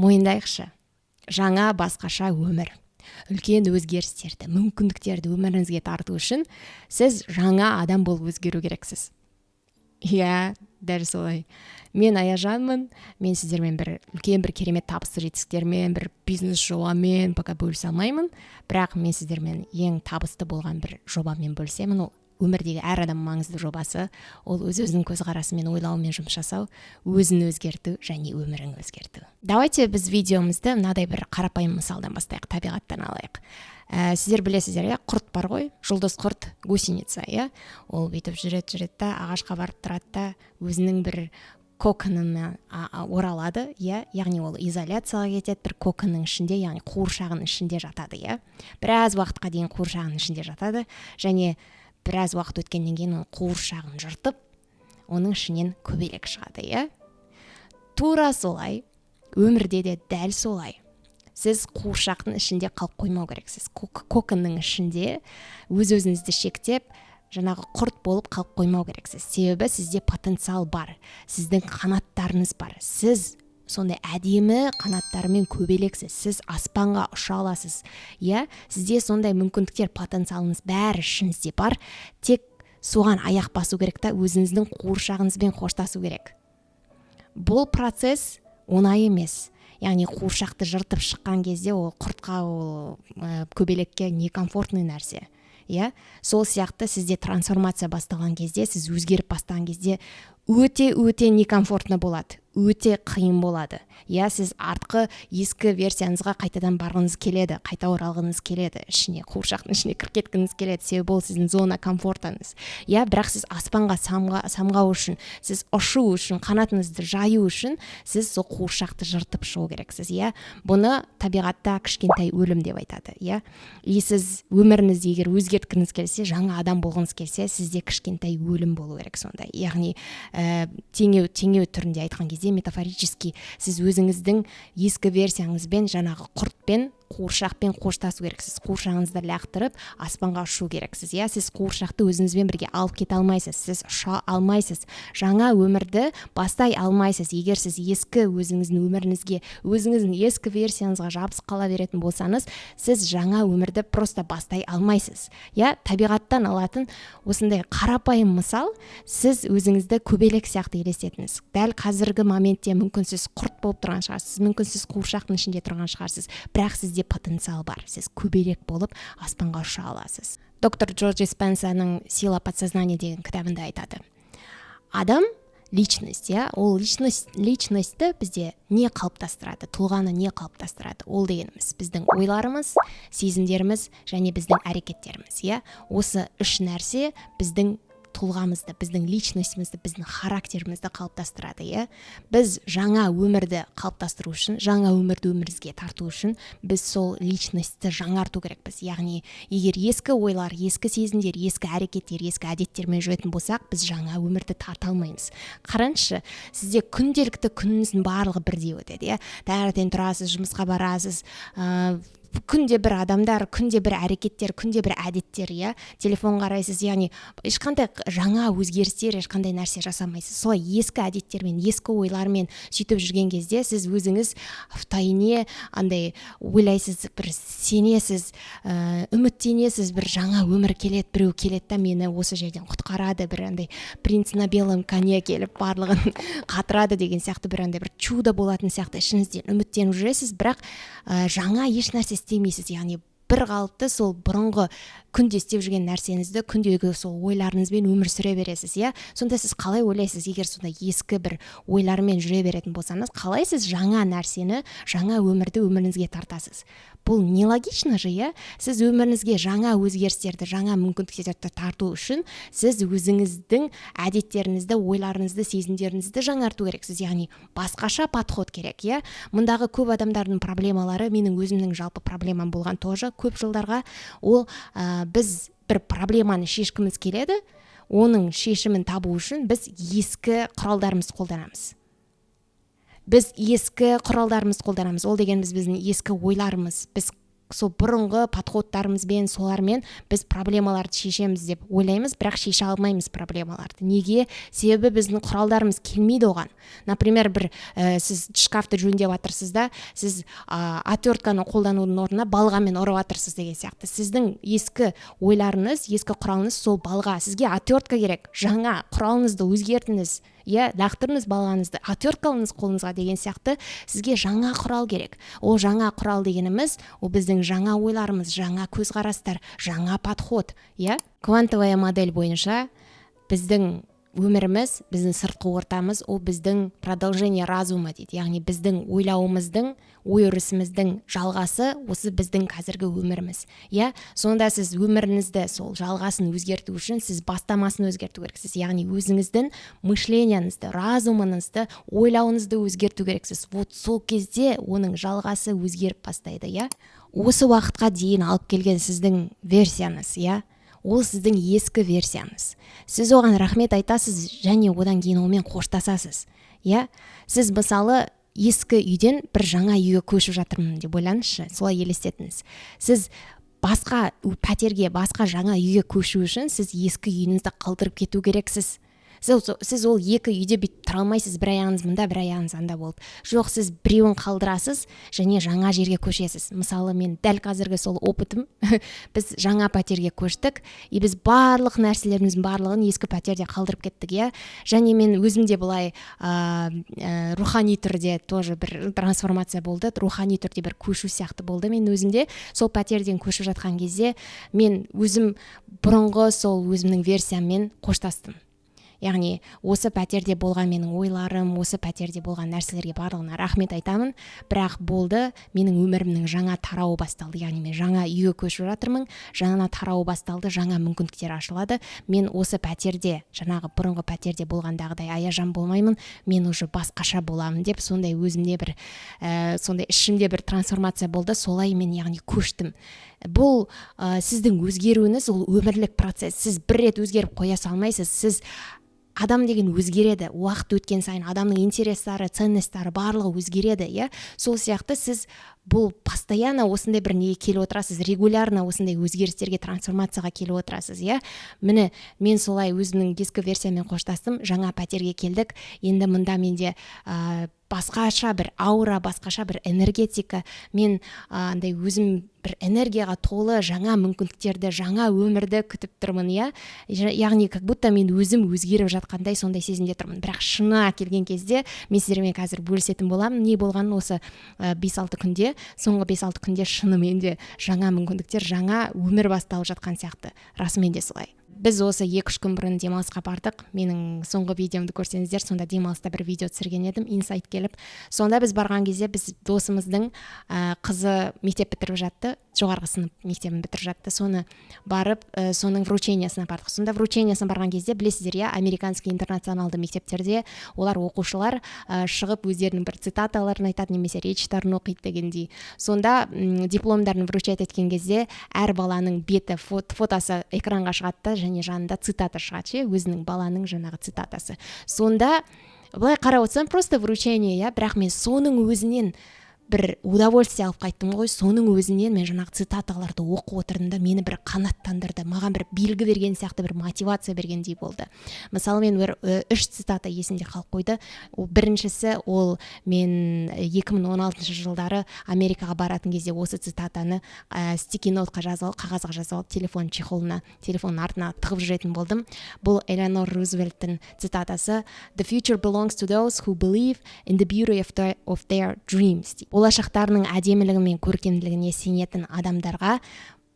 Мойындайықшы, жаңа басқаша өмір, үлкен өзгерістерді, мүмкіндіктерді өміріңізге тарту үшін сіз жаңа адам болып өзгеру керексіз. Иә, дәл солай. Мен Аяжанмын, мен сіздермен үлкен бір керемет табысты жетістіктермен, бір бизнес жобамен пока бөлісе алмаймын, бірақ мен сіздермен ең табысты болған бір жобамен бөлісемін. Ол өмірдегі әр адам маңызды жобасы, ол өз-өзінің көзқарасымен, ойлауымен жұмыс жасау, өзін өзгерту және өмірін өзгерту. Давайте біз видеомызды мынадай бір қарапайым мысалдан бастайық, табиғаттан алайық. Сіздер білесіздер, құрт бар ғой, жұлдыз құрт, гусеница, ол бүйтіп жүреді да, ағашқа барып тұрады да, өзінің бір коконына оралады, яғни ол изоляцияға кетеді, бір коконның ішінде, яғни қуыршағының ішінде жатады, біраз уақытқа дейін қуыршағының ішінде жатады, және біраз уақыт өткеннен кейін ол қуыршағын жыртып, оның ішінен көбелек шығады, Тура солай, өмірде де дәл солай. Сіз қуыршақтың ішінде қалып қоймау керексіз. Коконның ішінде өз-өзіңізді шектеп, жаңағы құрт болып қалып қоймау керексіз. Себебі сізде потенциал бар, сіздің қанаттарыңыз бар. Сіз сондай әдемі қанаттарымен көбелексіз, сіз аспанға ұша аласыз. Сізде сондай мүмкіндіктер, потенциалыңыз бәрі ішіңізде бар. Тек соған аяқ басу керек та, өзіңіздің қуыршағыңызбен қоштасу керек. Бұл процесс оңай емес. Яғни қуыршақты жыртып шыққан кезде ол құртқа, ол көбелекке некомфортный нәрсе. Сол сияқты сізде трансформация басталған кезде, сіз өзгеріп бастаған кезде өте некомфортны болады, өте қиын болады. Сіз артқы ескі версияңызға қайтадан барғыңыз келеді, қайта оралғыңыз келеді, қуыршақтың ішіне кіріп кеткіңіз келеді, себебі ол сіздің зона комфортыңыз. Бірақ сіз аспанға самғау үшін, сіз ұшу үшін, қанатыңызды жаю үшін, сіз сол қуыршақты жыртып шығу керексіз. Бұны табиғатта кішкентай өлім деп айтады. Сіз өміріңізді егер өзгерткіңіз келсе, жаңа адам болғыңыз келсе, сізде кішкентай өлім болу керек сондай. Яғни теңеу түрінде айтқан кезде метафорически сіз өзіңіздің ескі версияңызбен жаңағы құртпен, қуыршақпен қоштасу керексіз. Қуыршағыңызды лақтырып, аспанға ұшу керексіз. Сіз қуыршақты өзіңізбен бірге алып кете алмайсыз, сіз ұша алмайсыз. Жаңа өмірді бастай алмайсыз. Егер сіз ескі өзіңіздің өміріңізге, өзіңіздің ескі версияңызға жабысып қала беретін болсаңыз, сіз жаңа өмірді просто бастай алмайсыз. Табиғаттан алатын осындай қарапайым мысал, сіз өзіңізді көбелек сияқты елестетіңіз. Дәл қазіргі моментте мүмкін сіз құрт болып тұрған шығарсыз, мүмкін сіз қуыршақтың ішінде тұрған шығарсыз, бірақ сізде потенциал бар, сіз көбелек болып аспанға ұша аласыз. Доктор Джо Диспенсаның «Сила подсознания» деген кітабында айтады. Адам личность, ол личностьті бізде не қалыптастырады, тұлғаны не қалыптастырады? Ол дегеніміз біздің ойларымыз, сезімдеріміз және біздің әрекеттеріміз. Осы үш нәрсе біздің тұлғамызды, біздің личностімізді, біздің характерімізді қалыптастырады. Біз жаңа өмірді қалыптастыру үшін, жаңа өмірді өмірімізге тарту үшін, біз сол личностьті жаңарту керекпіз. Яғни, егер ескі ойлар, ескі сезімдер, ескі әрекеттер, ескі әдеттермен жүретін болсақ, біз жаңа өмірді тарта алмаймыз. Қараңызшы, сізде күнделікті күніңіздің барлығы бірдей өтеді. Таңертең тұрасыз, жұмысқа барасыз, күнде бір адамдар, күнде бір әрекеттер, күнде бір әдеттер, телефон қарайсыз, яғни ешқандай жаңа өзгерістер, ешқандай нәрсе жасамайсыз. Солай ескі әдеттермен, ескі ойлармен сөйтіп жүрген кезде сіз өзіңіз втайне андай ойлайсыз, бір сенесіз, үміттенесіз, бір жаңа өмір келеді, біреу келеді да мені осы жерден құтқарады, бір андай принц на белом коне келіп барлығын қатырады деген сияқты бір андай бір чудо болатын сияқты ішіңізден үміттеніп жүресіз, бірақ жаңа еш нәрсе істемейсіз, яғни бір қалыпты сол бұрынғы күнде істеп жүрген нәрсеңізді, күндегі сол ойларыңызбен өмір сүре бересіз. Сонда сіз қалай ойлайсыз, егер сондай ескі бір ойлармен жүре беретін болсаңыз, қалай сіз жаңа нәрсені, жаңа өмірді өміріңізге тартасыз? Бұл нелогично же, Сіз өміріңізге жаңа өзгерістерді, жаңа мүмкіндіктерді тарту үшін сіз өзіңіздің әдеттеріңізді, ойларыңызды, сезімдеріңізді жаңарту керексіз. Яғни басқаша подход керек, Мұндағы көп адамдардың проблемалары, менің өзімнің жалпы проблемам болған тоже көп жылдарға, ол біз бір проблеманы шешкіміз келеді, оның шешімін табу үшін біз ескі құралдарымызды қолданамыз. Ол дегеніміз біздің ескі ойларымыз, біз сол бұрынғы подходтарымызбен солармен біз проблемаларды шешеміз деп ойлаймыз, бірақ шеше алмаймыз проблемаларды. Неге? Себебі біздің құралдарымыз келмейді оған. Например, бір сіз шкафты жөндеп жатырсыз да, сіз отвертканы қолданудың орнына балғамен ұрып жатырсыз деген сияқты. Сіздің ескі ойларыңыз, ескі құралыңыз сол балға. Сізге отвертка керек. Жаңа құралыңызды өзгертіңіз. Лақтырыңыз балғаңызды, отвертка алыңыз қолыңызға деген сияқты сізге жаңа құрал керек. Ол жаңа құрал дегеніміз, ол біздің жаңа ойларымыз, жаңа көзқарастар, жаңа подход. Квантовая модель бойынша біздің өміріміз, біздің сыртқы ортамыз, ол біздің продолжение разума дейді. Яғни біздің ойлауымыздың, ой өрісіміздің жалғасы осы біздің қазіргі өміріміз. Сонда сіз өміріңізді сол жалғасын өзгерту үшін сіз бастамасын өзгерту керексіз. Яғни өзіңіздің мышленияңызды, разумыңызды, ойлауыңызды өзгерту керексіз. Вот сол кезде оның жалғасы өзгеріп бастайды. Осы уақытқа дейін алып келген сіздің версияңыз, ол сіздің ескі версияңыз. Сіз оған рахмет айтасыз және одан кейін онымен қоштасасыз. Сіз мысалы ескі үйден бір жаңа үйге көшіп жатырмын деп ойлаңызшы, солай елестетіңіз. Сіз басқа пәтерге, басқа жаңа үйге көшу үшін сіз ескі үйіңізді қалдырып кету керексіз. Сіз ол екі үйде бүйтіп тұра алмайсыз, бір аяғыңыз мұнда, бір аяғыңыз анда болып. Жоқ, сіз біреуін қалдырасыз және жаңа жерге көшесіз. Мысалы, мен дәл қазіргі сол опытым, біз жаңа пәтерге көштік, біз барлық нәрселеріміздің барлығын ескі пәтерде қалдырып кеттік, және мен өзімде былай рухани түрде тоже бір трансформация болды, рухани түрде бір көшу сияқты болды. Мен өзімде сол пәтерден көшіп жатқан кезде мен өзім бұрынғы сол өзімнің версияммен қоштастым. Яғни осы пәтерде болған менің ойларым, осы пәтерде болған нәрселерге барлығына рахмет айтамын, бірақ болды, менің өмірімнің жаңа тарауы басталды. Яғни мен жаңа үйге көшіп жатырмын, жаңа тарауы басталды, жаңа мүмкіндіктер ашылады. Мен осы пәтерде, жаңағы бұрынғы пәтерде болғандағыдай аяжан болмаймын, мен уже басқаша боламын деп сондай өзімде бір сондай ішімде бір трансформация болды. Солай мен яғни көштім. Бұл сіздің өзгеруіңіз, ол өмірлік процесс. Сіз бір рет өзгеріп қоя салмайсыз. Сіз адам деген өзгереді. Уақыт өткен сайын адамның интерестары, ценностары барлығы өзгереді, Сол сияқты сіз бұл постоянно осындай бір неге келіп отырасыз, регулярно осындай өзгерістерге, трансформацияға келіп отырасыз, Міне, мен солай өзімнің ескі версиямен қоштастым, жаңа пәтерге келдік. Енді мында менде басқаша бір аура, басқаша бір энергетика, мен андай өзім бір энергияға толы жаңа мүмкіндіктерді, жаңа өмірді күтіп тұрмын, Яғни как будто мен өзім өзгеріп жатқандай сондай сезімде тұрмын. Бірақ шынына келген кезде мен сіздермен қазір бөлісетін боламын. Не болғанын осы 5-6 күнде, соңғы 5-6 күнде шынымен де жаңа мүмкіндіктер, жаңа өмір басталып жатқан сияқты. Расымен де солай. Біз осы 2-3 күн бұрын демалысқа бардық. Менің соңғы видеомды көрсеңіздер, сонда демалыста бір видео түсірген едім, инсайт келіп. Сонда біз барған кезде біз досымыздың қызы мектеп бітіріп жатты, жоғарғы сынып мектебін бітіріп жатты. Соны барып, соның вручениесіне бардық. Сонда вручениесіне барған кезде, білесіздер, американский интернационалды мектептерде олар оқушылар шығып өздерінің бір цитаталарын айтады, немесе речьтарын оқиды дегендей. Сонда дипломдарын вручать еткен кезде әр баланың беті фотосы экранға шығады, және жанында цитата шығады, өзінің баланың жаңағы цитатасы. Сонда былай қарап отырсам просто вручение, бірақ мен соның өзінен бір удовольствие алып қайттым ғой. Соның өзінен мен жаңағы цитаталарды оқып отырдым да, мені бір қанаттандырды, маған бір белгі берген сияқты, бір мотивация бергендей болды. Мысалы, мен 3 цитата есімде қалып қойды. Біріншісі, ол мен 2016 жылдары Америкаға баратын кезде осы цитатаны стики нотқа жазып, қағазға жазып, телефон чехолына, телефонның артына тығып жүретін болдым. Бұл Элеонор Рузвельттің цитатасы: "The future belongs to those who believe in the beauty of their dreams." Болашақтарының әдемілігі мен көркемділігіне сенетін адамдарға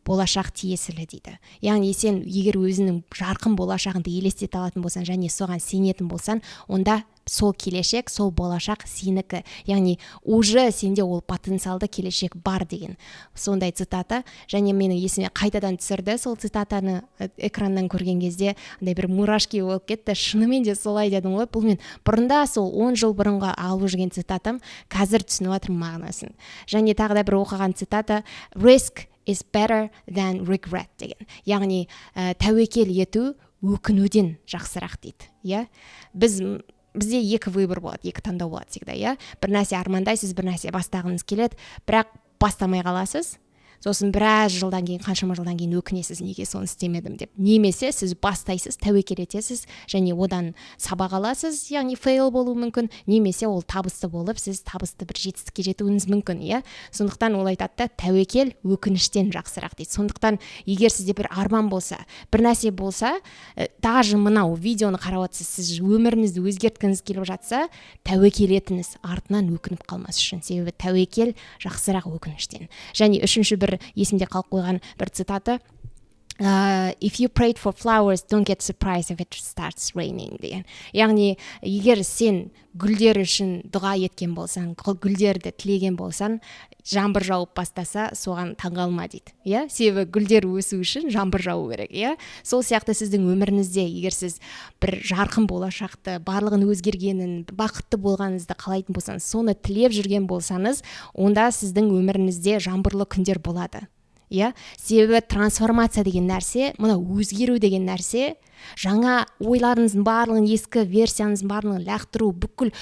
болашақ тиесілі дейді. Яғни сен егер өзінің жарқын болашағыңды елестете алатын болсаң және соған сенетін болсаң, онда сол келешек, сол болашақ сенікі. Яғни уже сенде ол потенциалды келешек бар деген сондай цитата. Және менің есіме қайтадан түсірді сол цитатаны экраннан көрген кезде, андай бір мурашки болып кетті. Шынымен де солай дедім ғой. Бұл мен бұрында сол 10 жыл бұрынғы алып жүрген цитатам, қазір түсініп отырмын мағынасын. Және тағы да бір оқыған цитата: "Risk is better than regret" деген. Яғни тәуекел ету өкінуден жақсырақ дейді. Бізде екі выбор болады, екі таңдау болады всегда, Бір нәрсе армандайсыз, бір нәрсе бастағыңыз келеді, бірақ бастамай қаласыз. сосын біраз жылдан кейін, қаншама жылдан кейін өкінесіз неге соны істемедім деп. Немесе сіз бастайсыз, тәуекел етесіз және одан сабақ аласыз, яғни фейл болуы мүмкін, немесе ол табысты болып сіз табысты бір жетістікке жетуіңіз мүмкін, иә. Сондықтан ол айтады да, тәуекел өкініштен жақсырақ дейді. Сондықтан егер сізде бір арман болса, бір нәрсе болса, даже мынау видеоны қарап отырсыз, сіз өміріңізді өзгерткіңіз келіп жатса, тәуекел етіңіз, артынан өкініп қалмас үшін. Себебі тәуекел жақсырақ өкініштен. Және үшінші бір есімде қалып қойған бір цитаты, if you prayed for flowers, don't get surprised if it starts raining деген. Яғни егер сен гүлдер үшін дұға еткен болсаң, гүлдерді тілеген болсаң, жаңбыр жауып бастаса, соған таңғалма дейді. Иә, себебі гүлдер өсу үшін жаңбыр жауы керек, иә. Сол сияқты сіздің өміріңізде егер сіз бір жарқын болашақты, барлығын өзгергенін, бақытты болғаныңызды қалайтын болсаңыз, соны тілеп жүрген болсаңыз, онда сіздің өміріңізде жаңбырлы күндер болады. Иә, себебі трансформация деген нәрсе, мына өзгеру деген нәрсе, жаңа ойларыңыздың барлығын, ескі версияңыздың барлығын лақтыру, бүкіл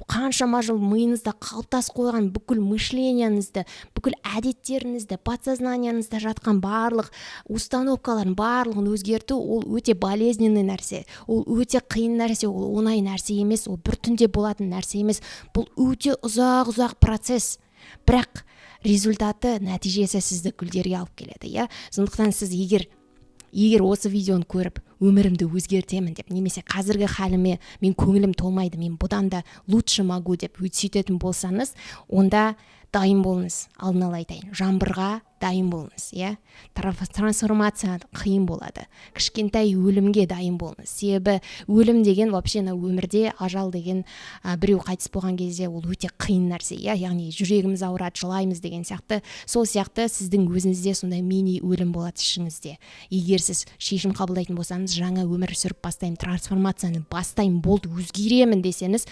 қаншама жыл миыңызда қалыптасып қойған бүкіл мышлениеңізді, бүкіл әдеттеріңізді, подсознанияңызда жатқан барлық установкалардың барлығын өзгерту, ол өте болезненный нәрсе, ол өте қиын нәрсе, ол оңай нәрсе емес, ол бір түнде болатын нәрсе емес, бұл өте ұзақ процесс. Бірақ результаты, нәтижесі сізді гүлдерге алып келеді, иә. Сондықтан сіз егер осы видеоны көріп, өмірімді өзгертемін деп, немесе қазіргі халіме мен көңілім толмайды, мен бұдан да лучше могу деп сөйтетін болсаңыз, онда дайын болыңыз. Алдын ала айтайын, жаңбырға дайын болыңыз, иә. Трансформация қиын болады. Кішкентай өлімге дайын болыңыз. Себебі өлім деген вообще өмірде, ажал деген біреу қайтыс болған кезде ол өте қиын нәрсе, иә. Яғни жүрегіміз ауырады, жылаймыз деген сияқты. Сол сияқты сіздің өзіңізде сондай мини өлім болады ішіңізде. Егер сіз шешім қабылдайтын болсаңыз, жаңа өмір сүріп бастаймын, трансформацияны бастаймын, болды, өзгеремін десеңіз,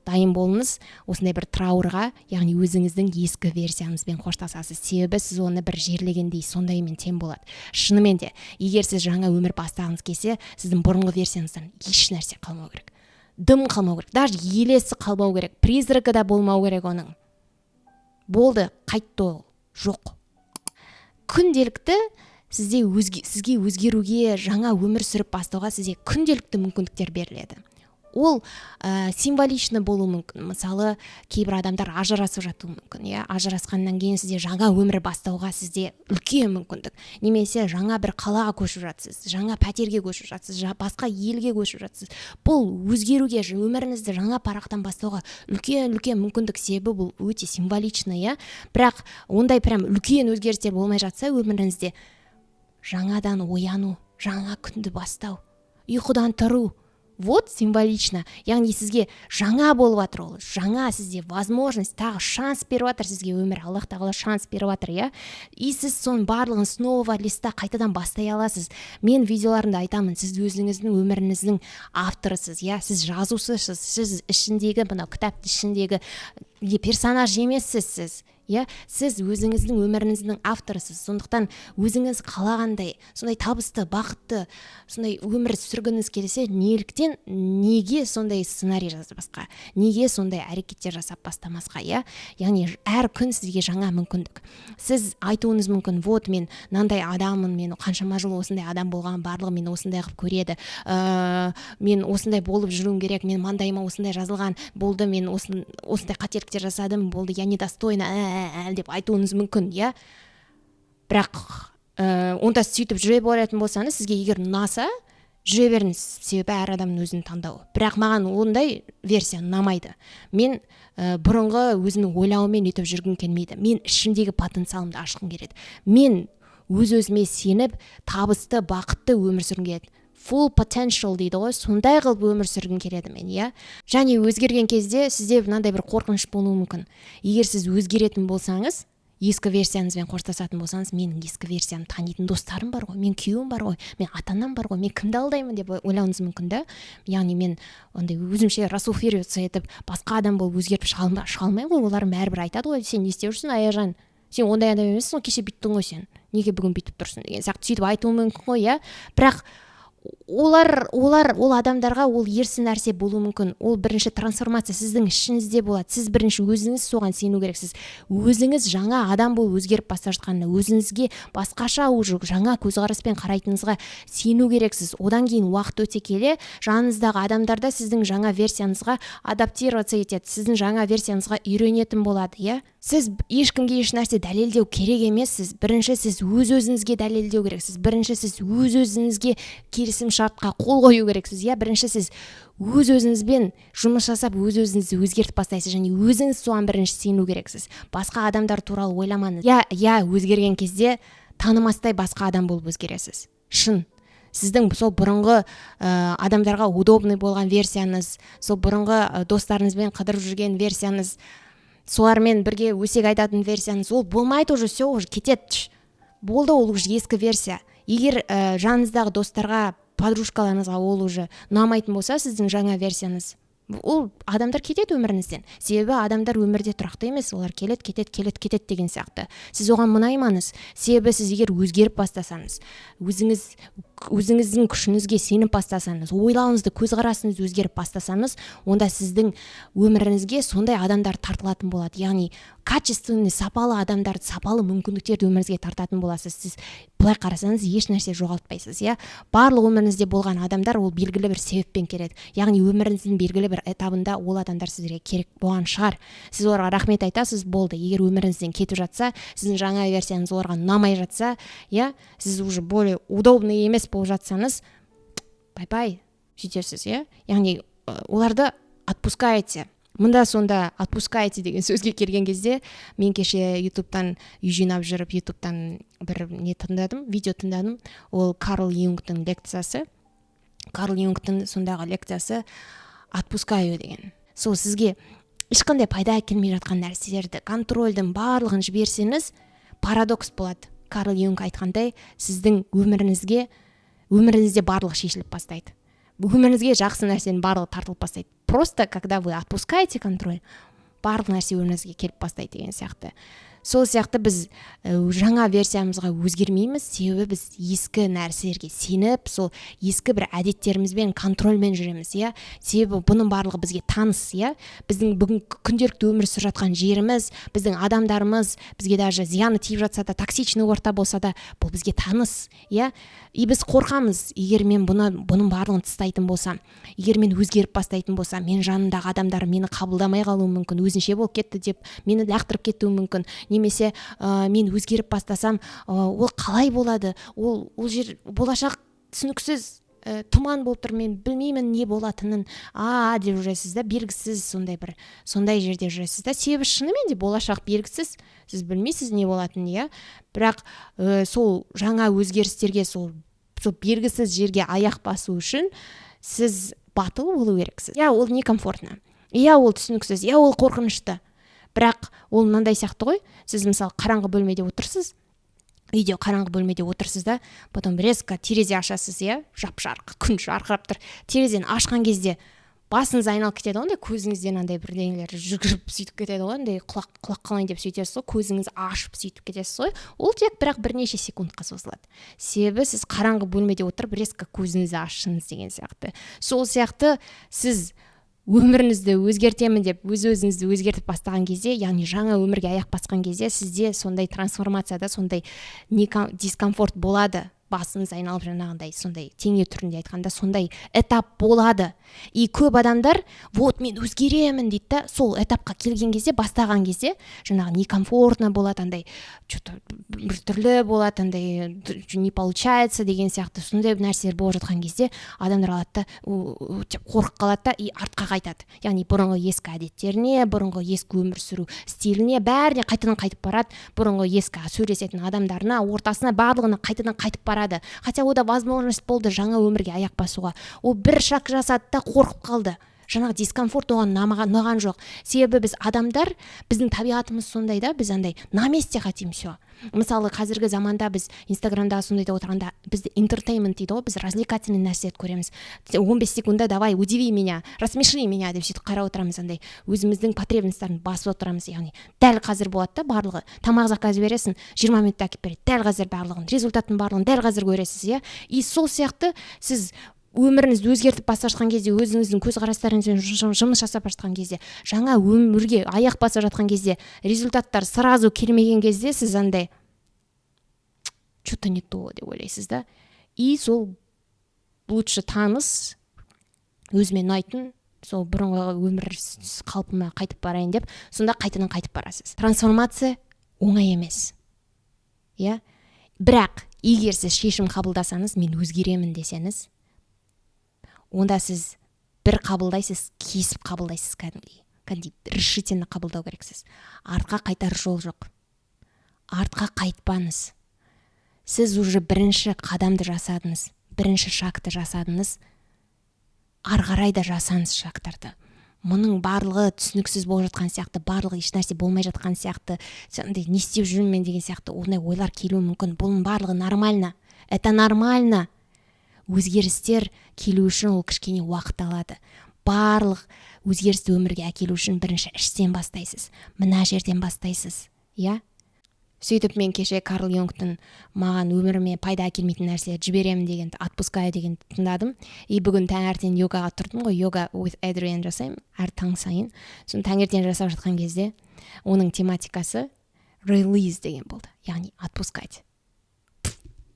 дайын болыңыз осындай бір траурға, яғни өзіңіздің ескі версияңызбен қоштасасыз. Себебі сіз оны бір жерлегендей сондаймен тең болады. Шынымен де, егер сіз жаңа өмір бастағыңыз келсе, сіздің бұрынғы версияңыздан еш нәрсе қалмау керек. Дым қалмау керек, даже елесі қалмау керек, призрагы да болмау керек оның. Болды, қайтты ол, жоқ. Күнделікті сізге өзгеруге, жаңа өмір сүріп бастауға сізге күнделікті мүмкіндіктер беріледі. Ол символичны болуы мүмкін. Мысалы, кейбір адамдар ажырасып жатуы мүмкін, иә. Ажырасқаннан кейін сізде жаңа өмір бастауға сізде үлкен мүмкіндік. Немесе жаңа бір қалаға көшіп жатсыз, жаңа пәтерге көшіп жатсыз, басқа елге көшіп жатсыз. Бұл өзгеруге, өміріңізді жаңа парақтан бастауға үлкен мүмкіндік, себебі бұл өте символичны, иә. Бірақ ондай прям үлкен өзгерістер болмай жатса өміріңізде, жаңадан ояну, жаңа күнді бастау, ұйқыдан тұру, вот символично. Яғни сізге жаңа болып жатыр ол. Жаңа сізде возможность, тағы шанс беріп жатыр сізге өмір. Аллах тағала шанс беріп жатыр, иә. И сіз соның барлығын снова листа қайтадан бастай аласыз. Мен видеоларымда айтамын, сіз өзіңіздің өміріңіздің авторысыз, иә. Сіз жазушысыз, сіз ішіндегі, мына кітаптың ішіндегі персонаж емессіз сіз. Иә, сіз өзіңіздің өміріңіздің авторысыз. Сондықтан өзіңіз қалағандай, сондай табысты, бақытты, сондай өмір сүргіңіз келсе, неге сондай сценарий жазбасқа? Неге сондай әрекеттер жасап бастамасқа, иә? Яғни әр күн сізге жаңа мүмкіндік. Сіз айтуыңыз мүмкін, вот мен мынандай адаммын, мен қаншама жыл осындай адам болған, барлығы мені осындай қылып көреді. Мен осындай болып жүруім керек, мен маңдайыма осындай жазылған, болды, мен осындай қателіктер жасадым, болды, я недостойна, деп айтуыңыз мүмкін, иә. Бірақ онда сөйтіп жүре беретін болсаңыз, сізге егер ұнаса, жүре беріңіз, себебі әр адамның өзінің таңдауы. Бірақ маған ондай версия ұнамайды. Мен бұрынғы өзімнің ойлауыммен өйтіп жүргім келмейді. Мен ішімдегі потенциалымды ашқым келеді. Мен өз-өзіме сеніп, табысты, бақытты өмір сүргім келеді. Full potential дейді ғой, сондай қылып өмір сүргім келеді мен, иә. Және өзгерген кезде сізде мынандай бір қорқыныш болуы мүмкін. Егер сіз өзгеретін болсаңыз, ескі версияңызбен қоштасатын болсаңыз, менің ескі версиямды танитын достарым бар ғой, мен күйеуім бар ғой, мен ата-анам бар ғой, мен кімді алдаймын деп ойлауыңыз мүмкін да. Яғни мен ондай өзімше расуфериться етіп, басқа адам болып өзгеріп шыға алмаймын ғой, олар бәрібір айтады ғой, сен не істеп жүрсің, Аяжан? Сен ондай адам емессің, кеше бүйттің ғой сен. Неге бүгін бүйтіп тұрсың деген сияқты сөйтіп айтуы мүмкін ғой, иә. Бірақ ол адамдарға ол ерсі нәрсе болуы мүмкін. Ол бірінші трансформация сіздің ішіңізде болады. Сіз бірінші өзіңіз соған сену керексіз. Өзіңіз жаңа адам болып өзгеріп бара жатқанына, өзіңізге басқаша уже жаңа көзқараспен қарайтыныңызға сену керексіз. Одан кейін уақыт өте келе жаныңыздағы адамдар да сіздің жаңа версияңызға адаптироваться етеді. Сіздің жаңа версияңызға үйренетін болады, иә? Сіз ешкімге еш нәрсе дәлелдеу керек емессіз. Бірінші сіз өз-өзіңізге дәлелдеу керексіз. Бірінші сіз өз-өзіңізге келісім шартқа қол қою керексіз. Иә, бірінші сіз өз-өзіңізбен жұмыс жасап, өз-өзіңізді өзгертіп бастайсыз және өзіңіз соған бірінші сену керексіз. Басқа адамдар туралы ойламаңыз. Иә, өзгерген кезде танымастай басқа адам болып өзгересіз. Шын. Сіздің сол бұрынғы адамдарға удобный болған версияңыз, сол бұрынғы достарыңызбен қыдырып жүрген версияңыз, солармен бірге өсек айтатын версияңыз, ол болмайды уже, все, уже кетеді. Болды, ол уже ескі версия. Егер жаныңыздағы достарға, подружкаларыңызға ол уже ұнамайтын болса, сіздің жаңа версияңыз, ол адамдар кетеді өміріңізден. Себебі адамдар өмірде тұрақты емес, олар келеді, кетеді деген сияқты. Сіз оған мұнаймаңыз. Себебі сіз егер өзгеріп бастасаңыз, өзіңіздің күшіңізге сеніп бастасаңыз, ойлауыңызды, көзқарасыңызды өзгеріп бастасаңыз, онда сіздің өміріңізге сондай адамдар тартылатын болады. Яғни качественный, сапалы адамдарды, сапалы мүмкіндіктерді өміріңізге тартатын боласыз. Сіз былай қарасаңыз еш нәрсе жоғалтпайсыз, иә? Барлық өміріңізде болған адамдар ол белгілі бір себеппен келеді. Яғни өміріңіздің белгілі бір этабында ол адамдар сізге керек болған шығар. Сіз оларға рахмет айтасыз, болды. Егер өміріңізден кетіп жатса, сіздің жаңа версияңыз оларға ұнамай жатса, иә, сіз уже более удобный емес болып жатсаңыз, бай-бай, сөйтесіз, иә? Яғни оларды отпускаете. Мында сонда отпускаете деген сөзге келген кезде, мен кеше ютубтан үй жинап жүріп, ютубтан бір видео тыңдадым. Ол Карл Юнгтың лекциясы. Карл Юнгтың сондағы лекциясы отпускаю деген. Сол сізге ешқандай пайда келмей жатқан нәрселерді, контрольдің барлығын жіберсеңіз, парадокс болады. Карл Юнг айтқандай, сіздің өміріңізде барлық шешіліп бастайды. Өміріңізге жақсы нәрсенің барлығы тартылып бастайды. Просто когда вы отпускаете контроль, барлық нәрсе өміріңізге келіп бастайды деген сияқты. Сол сияқты біз жаңа версиямызға өзгермейміз, себебі біз ескі нәрселерге сеніп, сол ескі бір әдеттерімізбен, контрольмен жүреміз, иә. Себебі бұның барлығы бізге таныс, иә. Біздің бүгін күнделікті өмір сүріп жатқан жеріміз, біздің адамдарымыз, бізге даже зияны тиіп жатса да, токсичный орта болса да, бұл бізге таныс, иә. И біз қорқамыз, егер мен бұның барлығын тастайтын болсам, егер мен өзгеріп бастайтын болсам, мен жанымдағы адамдар мені қабылдамай қалуы мүмкін, өзінше болып кетті деп мені лақтырып кетуі мүмкін. Немесе мен өзгеріп бастасам, ол қалай болады? Ол жер болашақ түсініксіз, тұман болып тұр, мен білмеймін не болатынын. Деп жүресіз да, белгісіз, сондай жерде жүресіз да. Себебі шынымен де болашақ белгісіз, сіз білмейсіз не болатынын, иә. Бірақ сол жаңа өзгерістерге, сол белгісіз жерге аяқ басу үшін сіз батыл болу керексіз. Иә, ол некомфортно. Иә, ол түсініксіз. Иә, ол қорқынышты. Бірақ ол мынандай сияқты ғой, сіз мысалы қараңғы бөлмеде отырсыз, үйде қараңғы бөлмеде отырсыз да, потом резко терезе ашасыз, иә, жап-жарық, күн жарқырап тұр. Терезені ашқан кезде басыңыз айналып кетеді ғой, көзіңізден андай бірдеңелер жүгіріп сөйтіп кетеді ғой, андай құлақ қалайын деп сөйтесіз ғой, көзіңіз ашып сөйтіп кетесіз ғой. Ол тек бірақ бірнеше секундқа созылады. Себебі сіз қараңғы бөлмеде отырып резко көзіңізді ашсыңыз деген сияқты. Сол сияқты сіз өміріңізді өзгертемін деп өз-өзіңізді өзгертіп бастаған кезде, яғни жаңа өмірге аяқ басқан кезде, сізде сондай трансформацияда сондай дискомфорт болады. Басыңыз айналып жаңағындай, сондай теңеу түрінде айтқанда сондай этап болады. И көп адамдар, вот мен өзгеремін дейді да, сол этапқа келген кезде, бастаған кезде, жаңағы некомфортно болады, андай что-то біртүрлі болады, андай не получается деген сияқты сондай нәрселер болып жатқан кезде, адамдар алады да, қорқып қалады да, и артқа қайтады. Яғни бұрынғы ескі әдеттеріне, бұрынғы ескі өмір сүру стиліне, бәріне қайтадан қайтып барады. Бұрынғы ескі сөйлесетін адамдарына, ортасына, барлығына қайтадан қайтып барады. Хотя ода возможность болды жаңа өмірге аяқ басуға. Ол бір шаг жасады да қорқып қалды. жаңағы дискомфорт оған ұнаған жоқ. Себебі біз адамдар, біздің табиғатымыз сондай да, біз андай на месте хотим все. Мысалы қазіргі заманда біз инстаграмда сондайда отырғанда бізді entertainment дейді ғой, біз развлекательный нәрселерді көреміз. 15 секундда давай удиви меня, рассмеши меня деп сөйтіп қарап отырамыз, андай өзіміздің потребностьтарын басып отырамыз. Яғни дәл қазір болады да барлығы. Тамақ заказ бересің, 20 минутта әкеліп береді. Дәл қазір барлығын, результаттың барлығын дәл қазір көресіз, иә. И сол сияқты сіз өміріңізді өзгертіп баса жатқан кезде, өзіңіздің көзқарастарыңызбен жұмыс жасап жатқан кезде, жаңа өмірге аяқ баса жатқан кезде, результаттар сразу келмеген кезде сіз андай что-то не то деп ойлайсыз да. И сол лучше таныс, өзіме ұнайтын, сол бұрынғы өмір қалпыма қайтып барайын деп, сонда қайтадан қайтып барасыз. Трансформация оңай емес. Иә? Бірақ егер сіз шешім қабылдасаңыз, мен өзгеремін десеңіз, онда сіз бір қабылдайсыз, кесіп қабылдайсыз кәдімгідей. Решительно қабылдау керексіз. Артқа қайтар жол жоқ. Артқа қайтпаңыз. Сіз уже бірінші қадамды жасадыңыз, бірінші шагты жасадыңыз. Арғарай да жасаңыз шагтарды. Мұның барлығы түсініксіз болып жатқан сияқты, барлығы ешнәрсе болмай жатқан сияқты, не істеп жүрмін мен деген сияқты ондай ойлар келуі мүмкін. Бұның барлығы нормально. Это нормально. Өзгерістер келу үшін ол кішкене уақыт алады. Барлық өзгерісті өмірге әкелу үшін бірінші іштен бастайсыз. Мына жерден бастайсыз. Иә? Сөйтіп мен кеше Карл Юнгтың маған өміріме пайда әкелмейтін нәрселерді жіберемін деген, отпускаю деген тыңдадым. И бүгін таңертең йогаға тұрдым ғой, йога with Adriene жасаймын, әр таң сайын. Соны таңертең жасап жатқан кезде оның тематикасы release деген болды. Яғни отпускать.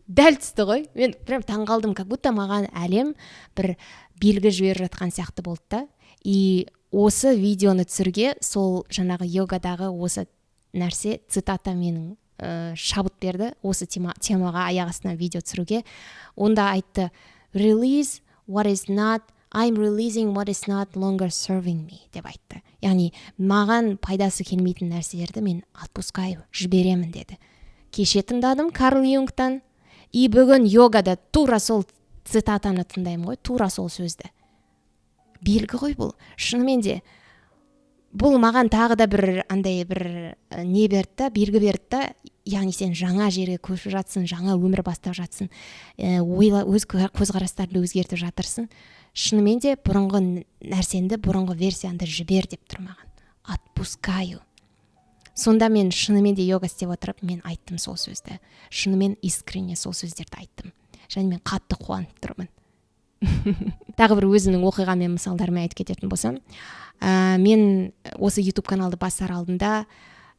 Дәл түсті ғой. Мен прям таңғалдым, как будто маған әлем бір белгі жіберіп жатқан сияқты болды да. И осы видеоны түсіруге сол жаңағы йогадағы осы нәрсе цитата менің шабыт берді. Осы темаға аяқ астынан видео түсіруге. Онда айтты: Release what is not, I'm releasing what is not longer serving me деп айтты. Яғни маған пайдасы келмейтін нәрселерді мен отпускаю, жіберемін деді. Кеше тыңдадым Карл Юнгтан. И бүгін йогада тура сол цитатаны тыңдаймын ғой, тура сол сөзді. Белгі ғой бұл. Шынымен де бұл маған тағы да бір андай бір не берді да, белгі берді да. Яғни сен жаңа жерге көшіп жатсың, жаңа өмір бастап жатсың, өз көзқарастарды өзгертіп жатырсың. Шынымен де бұрынғы нәрсенді, бұрынғы версияңды жібер деп тұр маған. Отпускаю. Сонда мен шынымен де йога істеп отырып, мен айттым сол сөзді. Шынымен искренне сол сөздерді айттым. Және мен қатты қуанып тұрмын. Тағы бір өзімнің оқиғамен мысалдармен айтып кететін болсам, мен осы YouTube каналды бастар алдында,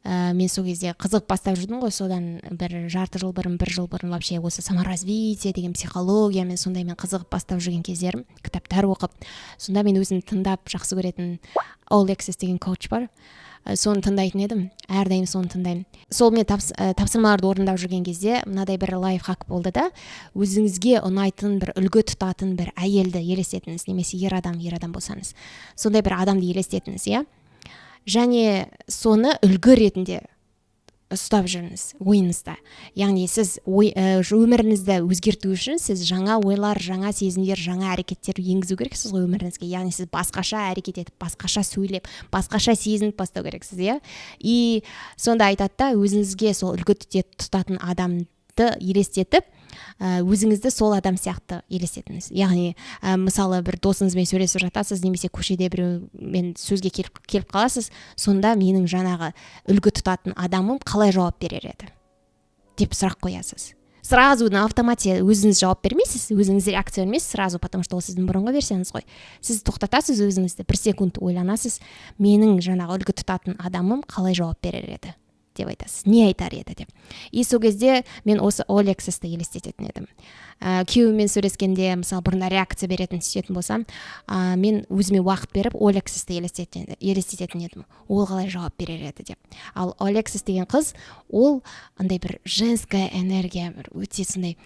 мен сол кезде қызық бастап жүрдім ғой, содан бір жарты жыл бұрын, бір жыл бұрын вообще осы саморазвитие деген психология мен сондаймен қызығып бастап жүрген кездерім, кітаптар оқып, сонда мен өзім тыңдап жақсы көретін All Access деген коуч бар. Соны тыңдайтын едім, әрдайым соны тыңдаймын. Сол мен тапсырмаларды орындап жүрген кезде мынадай бір лайфхак болды да, өзіңізге ұнайтын бір үлгі тұтатын бір әйелді елестетіңіз, немесе ер адам болсаңыз. Сондай бір адамды елестетіңіз, иә? Және соны үлгі ретінде ұстап жүріңіз ойыңызда. Яғни сіз өміріңізді өзгерту үшін сіз жаңа ойлар, жаңа сезімдер, жаңа әрекеттер енгізу керексіз ғой өміріңізге. Яғни сіз басқаша әрекет етіп, басқаша сөйлеп, басқаша сезініп бастау керексіз, иә? И сонда айтады да, өзіңізге сол үлгі тұтатын адамды елестетіп, өзіңізді сол адам сияқты елестетіңіз. Яғни, мысалы бір досыңызбен сөйлесіп жатасыз, немесе көшеде біреумен сөзге келіп қаласыз, сонда менің жаңағы үлгі тұтатын адамым қалай жауап берер еді деп сұрақ қоясыз. Сразу на автомате өзіңіз жауап бермейсіз, өзіңіз реакция бермейсіз сразу, потому что ол сіздің бұрынғы версияңыз ғой. Сіз тоқтатасыз өзіңізді, 1 секунд ойланасыз, менің жаңағы үлгі тұтатын адамым қалай жауап берер еді деп айтасыз, не айтар еді деп. И сол кезде мен осы All Access'ті елестететін едім. Күйеуіммен сөйлескенде, мысалы, бұрында реакция беретін сөйтетін болсам, мен өзіме уақыт беріп All Access'ті елестететін едім. Ол қалай жауап берер еді деп. Ал All Access деген қыз, ол андай бір женская энергия, бір өте сондай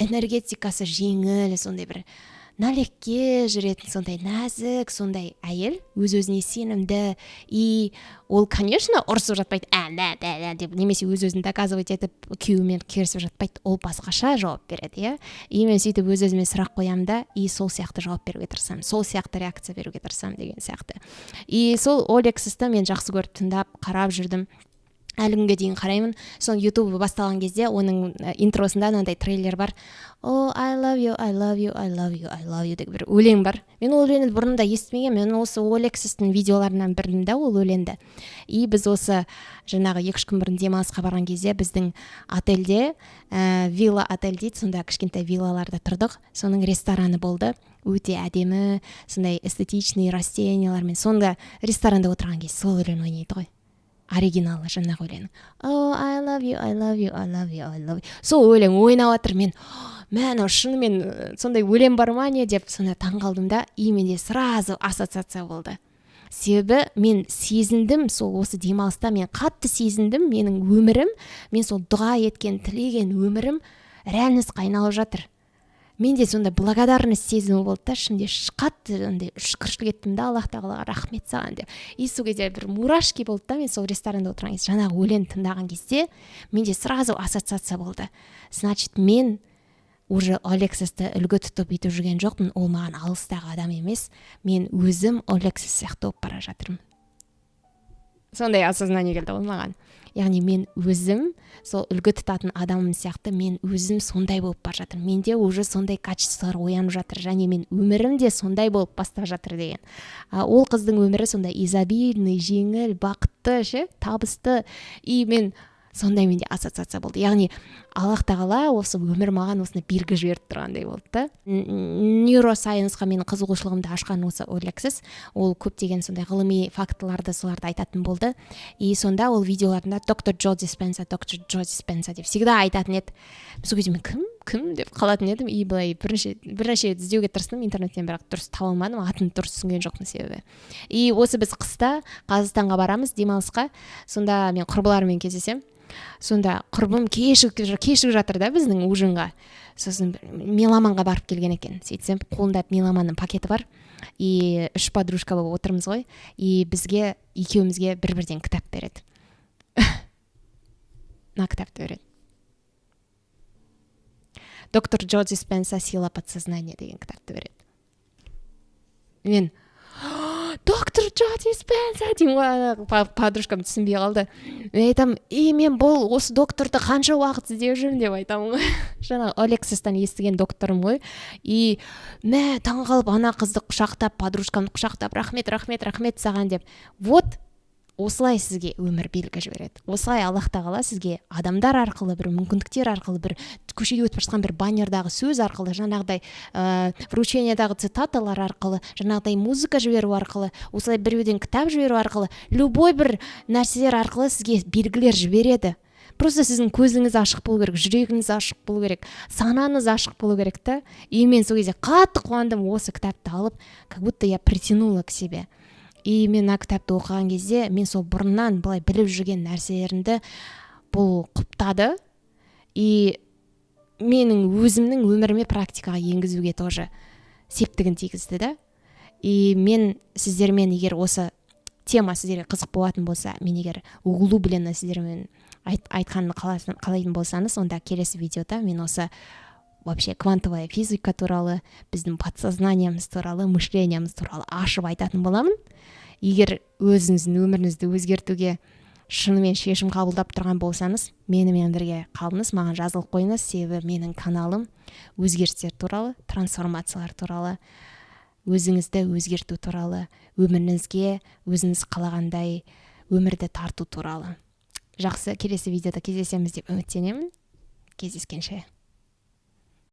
энергетикасы жеңіл, сондай бір налекке жүретін сондай нәзік сондай әйел, өз-өзіне сенімді, и ол, конечно, ұрысып жатпайды, деп, немесе өз-өзін доказывать етіп күйеуімен керісіп жатпайды, ол басқаша жауап береді, иә. И мен сөйтіп өз-өзіме сұрақ қоямын да, и сол сияқты жауап беруге тырысамын, сол сияқты реакция беруге тырысамын деген сияқты. И сол Олексисті мен жақсы көріп тыңдап, қарап жүрдім. Әлі күнге дейін қараймын. Сол YouTube басталған кезде оның интросында мынандай трейлер бар. Oh, I love you, I love you, I love you, I love you деген бір өлең бар. Мен ол өлеңді бұрында естімегенмін. Мен осы Олексистің видеоларынан білдім да ол өлеңді. И біз осы жаңағы 2-3 күн бұрын демалысқа барған кезде біздің отельде, вилла отель дейді, сонда кішкентай виллаларда тұрдық. Соның рестораны болды. Өте әдемі, сондай эстетичный растениялармен. Сонда ресторанда отырған кезде сол өлең ойнайды ғой. Оригиналы жаңағы өлең. Oh, I love you, I love you, I love you, I love you. Сол өлең ойнап жатыр. Мен шынымен сондай өлең бар ма не деп сонда таңғалдым да, и менде сразу ассоциация болды. Себебі мен сезіндім, сол осы демалыста мен қатты сезіндім, менің өмірім, мен сол дұға еткен, тілеген өмірім реальностьқа айналып жатыр. Менде сонда благодарность сезімі болды да, ішімде қатты шүкіршілік еттім да, Аллах тағалаға рахмет саған деп. И сол кезде бір мурашки болды да, мен сол ресторанда отырған кезде, жаңағы өлең тыңдаған кезде менде сразу ассоциация болды. Значит, мен уже Олексисті үлгі тұтып бүйтіп жүрген жоқпын, ол маған алыстағы адам емес, мен өзім Олексис сияқты болып бара жатырмын. Сондай осознание келді ғой маған. Яғни мен өзім сол үлгі тұтатын адамым сияқты мен өзім сондай болып бара жатырмын. Менде уже сондай качестволар оянып жатыр, және мен өмірім де сондай болып бастап жатыр деген. Ол қыздың өмірі сондай изобильный, жеңіл, бақытты, табысты. И мен сондай менде ассоциация болды. Яғни Аллах тағала осы өмір маған осыны белгі жіберіп тұрғандай болды да. Нейросайенсқа менің қызығушылығымды ашқан осы Олексис. Ол көптеген сондай ғылыми фактыларды соларды айтатын болды. И сонда ол видеоларында доктор Джо Диспенса деп всегда айтатын еді. Сол кезде мен кім деп қалатын едім. И былай бірнеше рет іздеуге тырыстым интернеттен, бірақ дұрыс таба алмадым, атын дұрыс түсінген жоқпын себебі. И осы біз қыста Қазақстанға барамыз демалысқа. Сонда мен құрбыларыммен кездесем. Сонда құрбым кешігіп жатыр да біздің ужинға. Сосын меломанға барып келген екен. Сөйтсем, қолында меломанның пакеті бар. И 3 подружка болып отырмыз ғой. И бізге екеумізге бір-бірден кітап береді. На кітапты береді. Доктор Джо Диспенса «Сила подсознания» деген кітапты береді. Мен доктор Джо Диспенса деймін, подружкам түсінбей қалды. Мен айтамын, мен бұл осы докторды қанша уақыт іздеп жүрмін деп айтамын. Жаңағы Олексистен естіген докторым ғой. И таңғалып ана қызды құшақтап, подружкамды құшақтап, рахмет саған деп. Вот осылай сізге өмір белгі жібереді. Осылай Аллах тағала сізге адамдар арқылы, бір мүмкіндіктер арқылы, бір көшеде өтіп жатқан бір баннердағы сөз арқылы, жаңағыдай вручениедағы цитаталар арқылы, жаңағыдай музыка жіберу арқылы, осылай біреуден кітап жіберу арқылы, любой бір нәрселер арқылы сізге белгілер жібереді. Просто сіздің көзіңіз ашық болу керек, жүрегіңіз ашық болу керек, санаңыз ашық болу керек та. И мен сол кезде қатты қуандым, осы кітапты алып, как будто я притянула к себе. И мен кітапты оқыған кезде мен сол бұрыннан былай біліп жүрген нәрселерімді бұл құптады. И менің өзімнің өміріме практикаға енгізуге тоже септігін тигізді да. И мен сіздермен егер осы тема сіздерге қызық болатын болса, мен егер углубленно сіздермен айтқанын қалайтын болсаңыз, онда келесі видеода мен осы вообще квантовая физика туралы, біздің подсознаниямыз туралы, мышлениямыз туралы ашып айтатын боламын. Егер өзіңіздің өміріңізді өзгертуге шынымен шешім қабылдап тұрған болсаңыз, менімен бірге қалыңыз, маған жазылып қойыңыз, себебі менің каналым өзгерістер туралы, трансформациялар туралы, өзіңізді өзгерту туралы, өміріңізге өзіңіз қалағандай өмірді тарту туралы. Жақсы, келесі видеода кездесеміз деп үміттенемін. Кездескенше.